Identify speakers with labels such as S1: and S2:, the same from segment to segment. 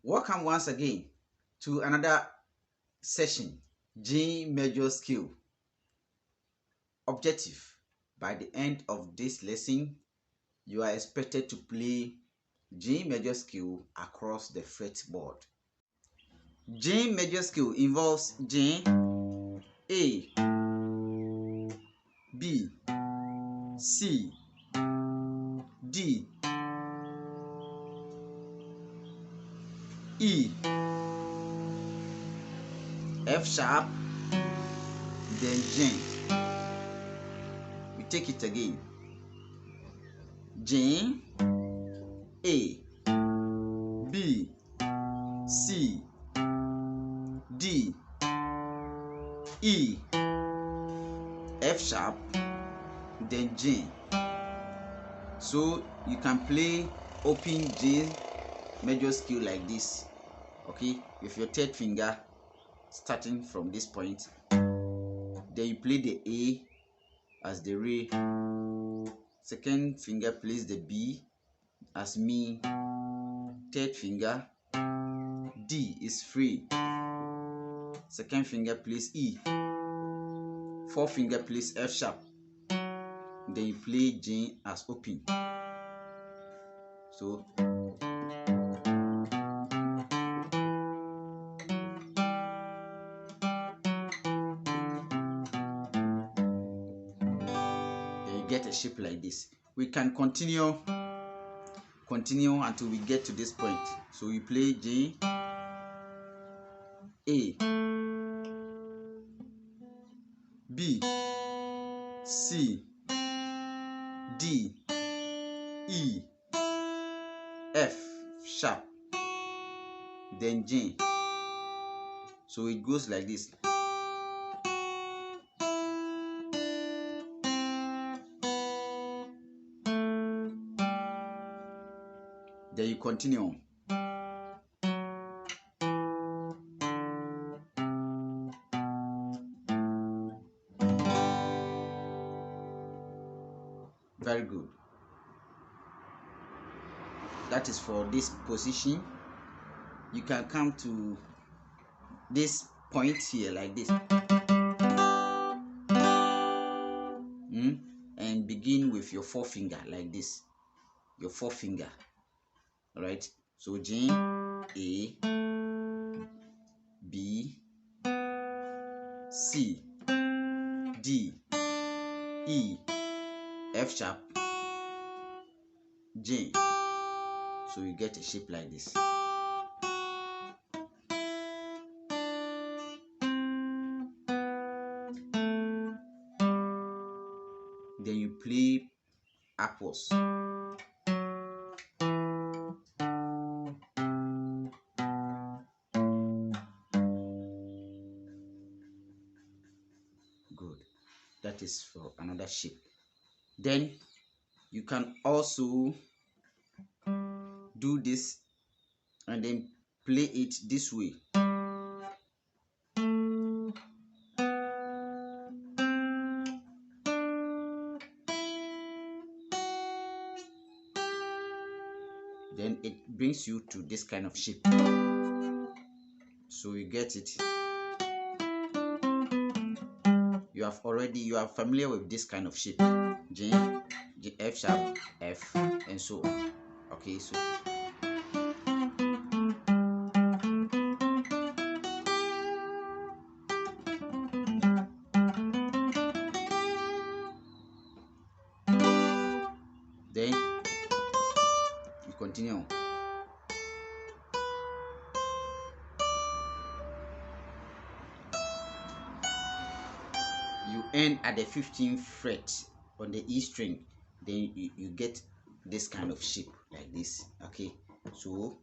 S1: Welcome once again to another session, G major scale. Objective: by the end of this lesson, you are expected to play G major scale across the fretboard. G major scale involves G, A, B, C, D, E, F sharp, then G. We take it again. G, A, B, C, D, E, F sharp, then G. So you can play open G major scale like this, okay, with your third finger starting from this point. Then you play the A as the re, second finger plays the B as mi, third finger D is free, second finger plays E, fourth finger plays F sharp, then you play G as open. So get a shape like this. We can continue until we get to this point. So we play G, A, B, C, D, E, F sharp, then G. So it goes like this. Then you continue. Very good. That is for this position. You can come to this point here like this, and begin with your forefinger like this. Your forefinger. All right. So G, A, B, C, D, E, F sharp, G. So you get a shape like this. Then you play upwards. Good. That is for another shape. Then you can also do this and then play it this way. Then it brings you to this kind of shape. So you get it. You are familiar with this kind of shape. G, F sharp, F, and so on. Okay, so then you continue. You end at the 15th fret on the E string. Then you get this kind of shape like this. Okay, so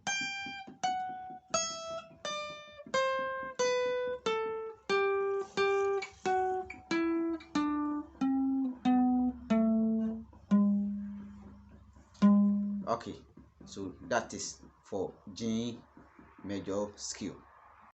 S1: okay, so that is for G major scale.